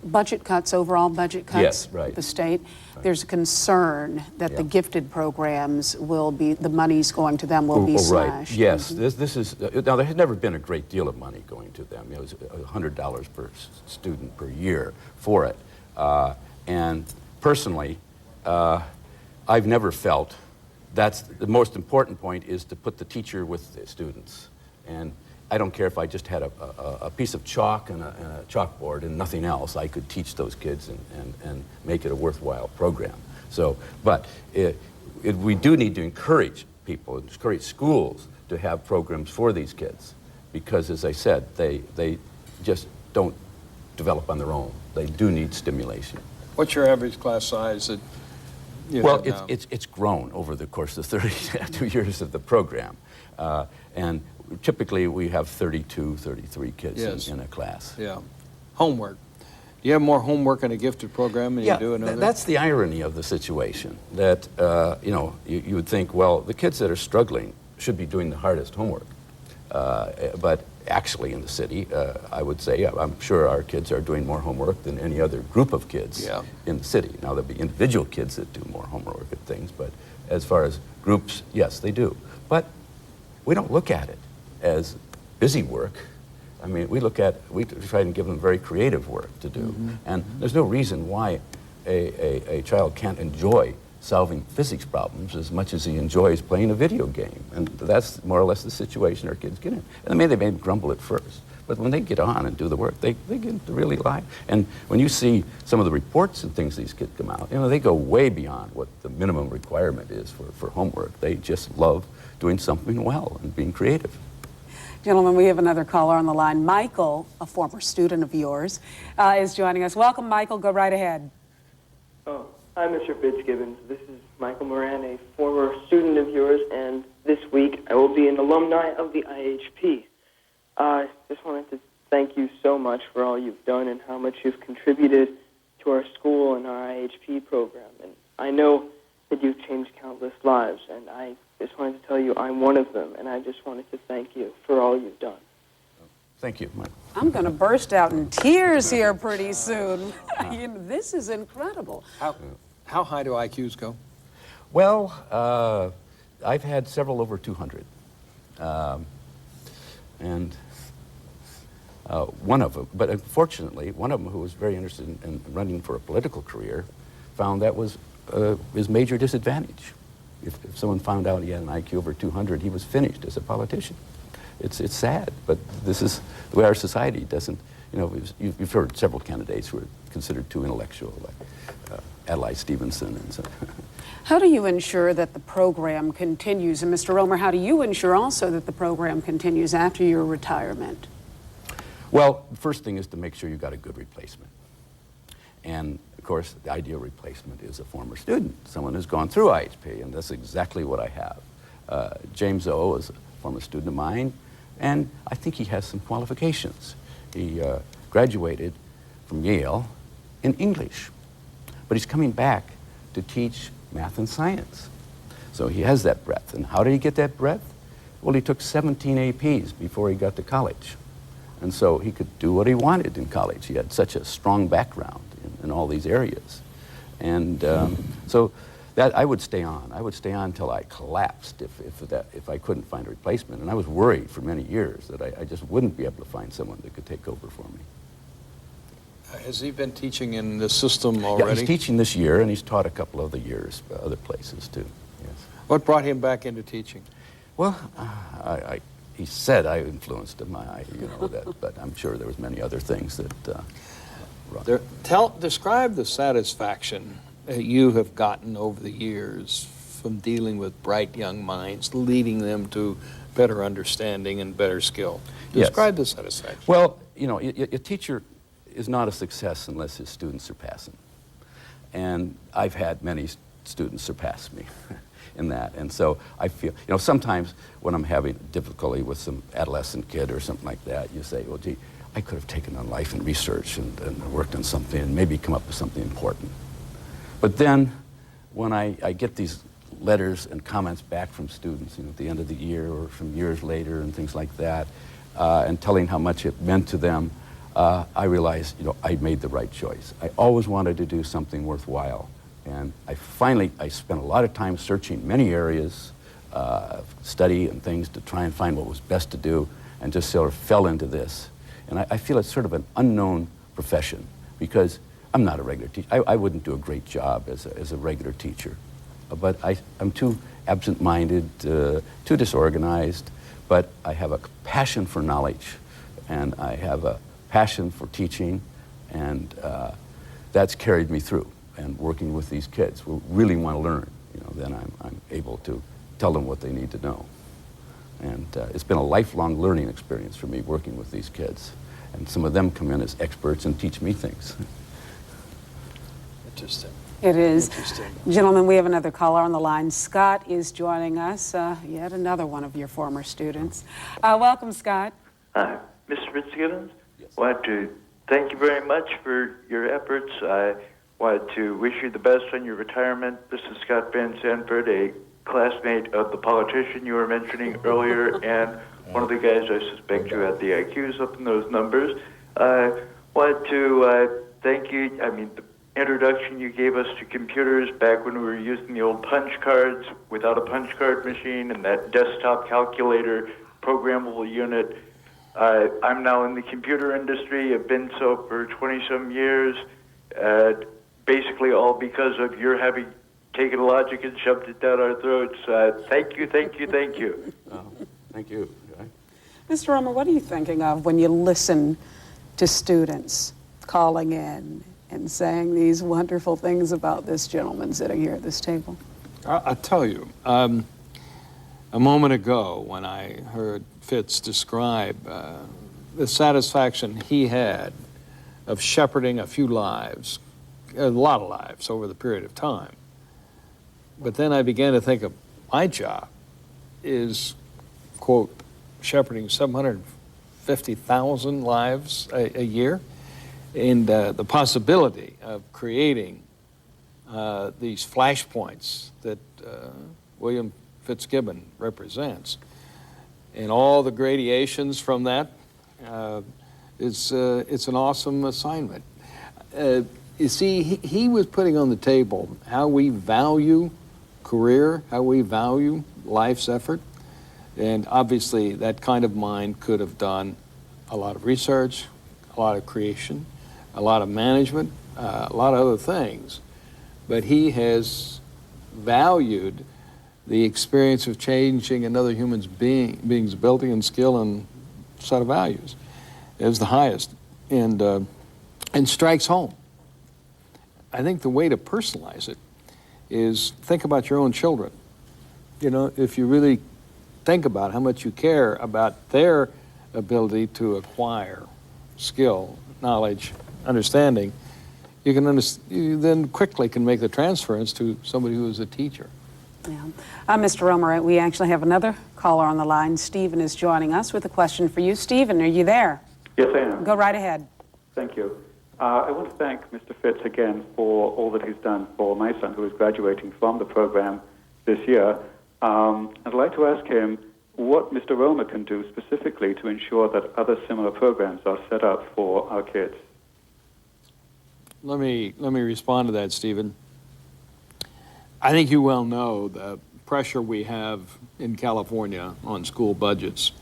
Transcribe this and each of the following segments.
budget cuts, overall budget cuts, Yes, right. the state, there's a concern that the gifted programs will be, the money's going to them will be slashed. Right. Yes, this is, now there has never been a great deal of money going to them. It was $100 per student per year for it. And personally, I've never felt that's the most important point is to put the teacher with the students. And I don't care if I just had a piece of chalk and a chalkboard and nothing else. I could teach those kids and make it a worthwhile program. So, but we do need to encourage people, encourage schools to have programs for these kids, because as I said, they just don't develop on their own. They do need stimulation. What's your average class size that you well, have now? it's grown over the course of 32 years of the program. And typically we have 32, 33 kids in a class. Yeah. Homework. Do you have more homework in a gifted program than you do in another? That's the irony of the situation, that you know, you would think, well, the kids that are struggling should be doing the hardest homework. But actually in the city, I would say, I'm sure our kids are doing more homework than any other group of kids in the city. Now, there'll be individual kids that do more homework and things, but as far as groups, yes, they do. But we don't look at it as busy work. I mean, we try and give them very creative work to do. And there's no reason why a child can't enjoy solving physics problems as much as he enjoys playing a video game. And that's more or less the situation our kids get in. And they may grumble at first, but when they get on and do the work, they get to really like. And when you see some of the reports and things these kids come out, you know, they go way beyond what the minimum requirement is for homework. They just love doing something well and being creative. Gentlemen, we have another caller on the line. Michael, a former student of yours, is joining us. Welcome, Michael. Go right ahead. Oh, hi, Mr. Fitz-Gibbon. This is Michael Moran, a former student of yours, and this week I will be an alumni of the IHP. I just wanted to thank you so much for all you've done and how much you've contributed to our school and our IHP program. And I know that you've changed countless lives, and I just wanted to tell you I'm one of them, and I just wanted to thank you for all you've done. Thank you, Mike. I'm going to burst out in tears here pretty soon. You know, this is incredible. How high do IQs go? Well, I've had several over 200. And one of them, but unfortunately, one of them who was very interested in running for a political career found that was his major disadvantage. If someone found out he had an IQ over 200, he was finished as a politician. It's sad, but this is the way our society doesn't, you know, you've heard several candidates who are considered too intellectual, like Adlai Stevenson and so. How do you ensure that the program continues? And Mr. Romer, how do you ensure also that the program continues after your retirement? Well, the first thing is to make sure you've got a good replacement. And of course, the ideal replacement is a former student, someone who's gone through IHP, and that's exactly what I have. James O. is a former student of mine, and I think he has some qualifications. He graduated from Yale in English, but he's coming back to teach math and science. So he has that breadth. And how did he get that breadth? Well, he took 17 APs before he got to college. And so he could do what he wanted in college. He had such a strong background in all these areas. And so that I would stay on. I would stay on until I collapsed if I couldn't find a replacement. And I was worried for many years that I just wouldn't be able to find someone that could take over for me. Has he been teaching in the system already? Yeah, he's teaching this year, and he's taught a couple of the years, other places too. Yes. What brought him back into teaching? Well, he said I influenced him. You know that, but I'm sure there was many other things that. Describe the satisfaction that you have gotten over the years from dealing with bright young minds, leading them to better understanding and better skill. Describe the satisfaction. Well, you know, a teacher is not a success unless his students surpass him. And I've had many students surpass me in that. And so I feel, you know, sometimes when I'm having difficulty with some adolescent kid or something like that, you say, well, gee, I could have taken on life and research and worked on something and maybe come up with something important. But then when I get these letters and comments back from students, you know, at the end of the year or from years later and things like that, and telling how much it meant to them, I realized, I made the right choice. I always wanted to do something worthwhile. And I spent a lot of time searching many areas, study and things to try and find what was best to do, and just sort of fell into this. And I feel it's sort of an unknown profession because I'm not a regular teacher. I wouldn't do a great job as a regular teacher. But I'm too absent-minded, too disorganized, but I have a passion for knowledge, and I have a passion for teaching, and that's carried me through. And working with these kids who really want to learn, then I'm able to tell them what they need to know. And it's been a lifelong learning experience for me working with these kids. And some of them come in as experts and teach me things. Interesting. It is. Interesting. Gentlemen, we have another caller on the line. Scott is joining us, yet another one of your former students. Welcome, Scott. Mr. Fitz-Gibbon, I wanted to thank you very much for your efforts. I wanted to wish you the best on your retirement. This is Scott Van Sanford, a classmate of the politician you were mentioning earlier, and one of the guys I suspect you had the IQs up in those numbers. I wanted to thank you. The introduction you gave us to computers back when we were using the old punch cards without a punch card machine and that desktop calculator programmable unit. I'm now in the computer industry. I've been so for 20-some years, basically all because of your having taken logic and shoved it down our throats. Thank you, thank you, thank you. Thank you. Mr. Romer, what are you thinking of when you listen to students calling in and saying these wonderful things about this gentleman sitting here at this table? I'll tell you, a moment ago when I heard Fitz describe the satisfaction he had of shepherding a few lives, a lot of lives over the period of time. But then I began to think of my job is, quote, shepherding 750,000 lives a year, and the possibility of creating these flashpoints that William Fitz-Gibbon represents, and all the gradations from that, it's an awesome assignment. You see, he was putting on the table how we value career, how we value life's effort, and obviously that kind of mind could have done a lot of research, a lot of creation, a lot of management, a lot of other things, but he has valued the experience of changing another human's being's ability and skill and set of values as the highest, and strikes home. I think the way to personalize it is think about your own children. If you really think about how much you care about their ability to acquire skill, knowledge, understanding, you then quickly can make the transference to somebody who is a teacher. Yeah. Mr. Romer, we actually have another caller on the line. Stephen is joining us with a question for you. Stephen, are you there? Yes, I am. Go right ahead. Thank you. I want to thank Mr. Fitz again for all that he's done for my son, who is graduating from the program this year. I'd like to ask him what Mr. Romer can do specifically to ensure that other similar programs are set up for our kids. Let me respond to that, Stephen. I think you well know the pressure we have in California on school budgets.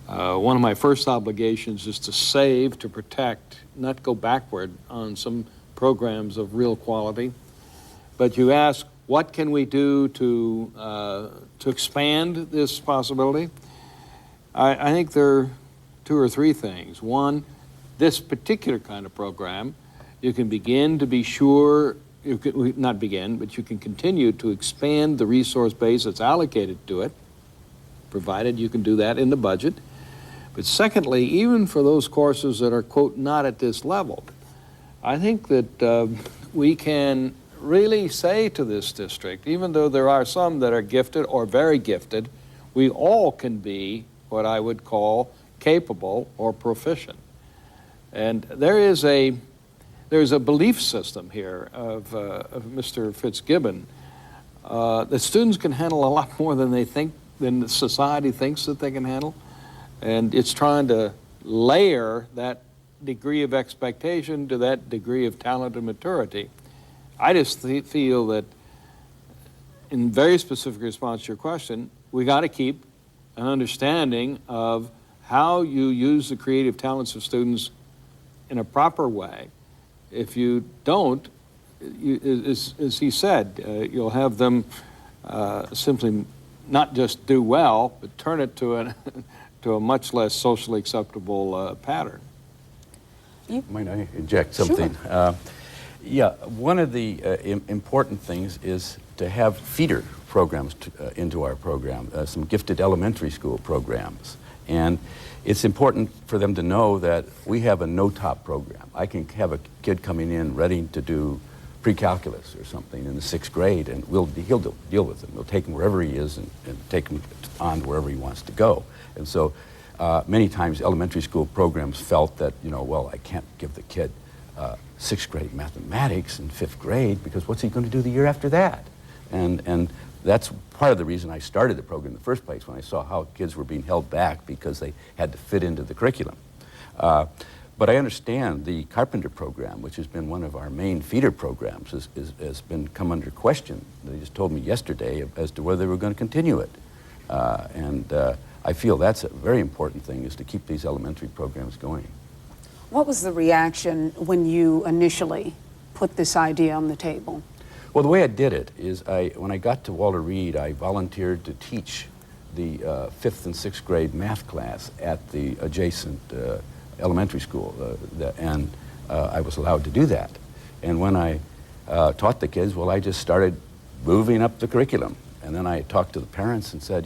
One of my first obligations is to save, to protect, not go backward on some programs of real quality. But you ask, what can we do to expand this possibility? I think there are 2 or 3 things. One, this particular kind of program, you can begin to be sure, not begin, but you can continue to expand the resource base that's allocated to it, provided you can do that in the budget. But secondly, even for those courses that are, quote, not at this level, I think that we can really say to this district, even though there are some that are gifted or very gifted, we all can be what I would call capable or proficient. And there's a belief system here of Mr. Fitz-Gibbon that students can handle a lot more than they think, than the society thinks that they can handle. And it's trying to layer that degree of expectation to that degree of talent and maturity. I just feel that, in very specific response to your question, we got to keep an understanding of how you use the creative talents of students in a proper way. If you don't, as he said, you'll have them simply not just do well, but turn it to a much less socially acceptable pattern. Might I inject something? Sure. Yeah, one of the important things is to have feeder programs into our program, some gifted elementary school programs. And it's important for them to know that we have a no-top program. I can have a kid coming in ready to do pre-calculus or something in the 6th grade, and he'll deal with him. We'll take him wherever he is and take him on wherever he wants to go. And so many times elementary school programs felt that, well, I can't give the kid 6th grade mathematics in 5th grade because what's he going to do the year after that? And that's part of the reason I started the program in the first place, when I saw how kids were being held back because they had to fit into the curriculum. But I understand the Carpenter program, which has been one of our main feeder programs, has been come under question. They just told me yesterday as to whether they were going to continue it. I feel that's a very important thing, is to keep these elementary programs going. What was the reaction when you initially put this idea on the table? Well, the way I did it is when I got to Walter Reed, I volunteered to teach the 5th and 6th grade math class at the adjacent elementary school, and I was allowed to do that. And when I taught the kids, well, I just started moving up the curriculum. And then I talked to the parents and said,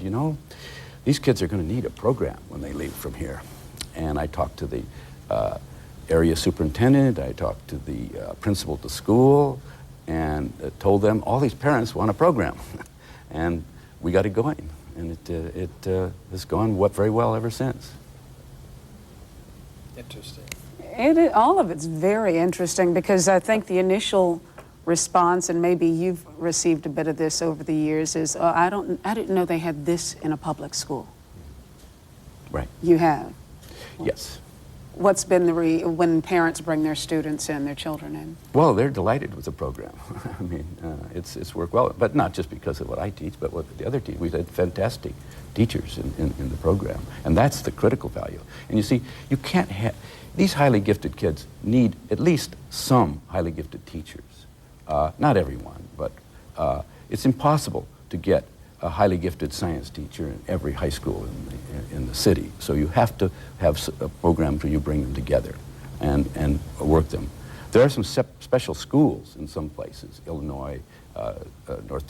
these kids are going to need a program when they leave from here. And I talked to the area superintendent, I talked to the principal of the school, and told them all these parents want a program. And we got it going. And it has gone very well ever since. Interesting. All of it's very interesting, because I think the initial response, and maybe you've received a bit of this over the years, is, I didn't know they had this in a public school. Right. You have? Yes. What's been when parents bring their students in, their children in? Well, they're delighted with the program. I mean, it's worked well, but not just because of what I teach, but what the other teach. We've had fantastic teachers in the program, and that's the critical value. And you see, you can't have, these highly gifted kids need at least some highly gifted teachers. Not everyone, but it's impossible to get a highly gifted science teacher in every high school in the city. So you have to have a program where you bring them together and work them. There are some special schools in some places, Illinois, North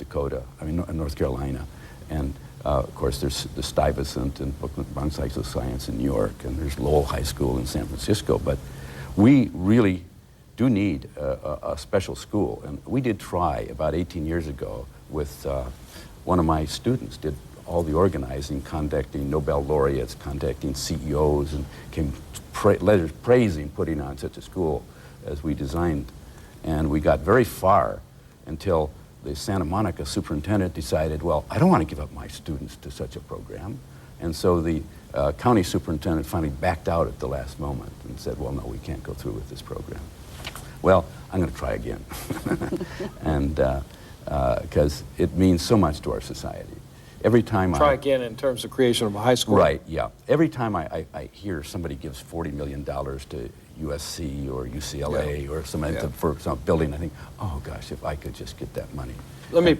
Carolina, and of course there's the Stuyvesant and Bronx High School of Science in New York, and there's Lowell High School in San Francisco. But we really do need a special school, and we did try about 18 years ago with one of my students did all the organizing, contacting Nobel laureates, contacting CEOs, and came letters praising putting on such a school as we designed. And we got very far until the Santa Monica superintendent decided, well, I don't want to give up my students to such a program. And so the county superintendent finally backed out at the last moment and said, well, no, we can't go through with this program. Well, I'm going to try again. And because it means so much to our society. Every time Try again in terms of creation of a high school. Right, yeah. Every time I hear somebody gives $40 million to USC or UCLA or something for some building, I think, oh gosh, if I could just get that money. Let me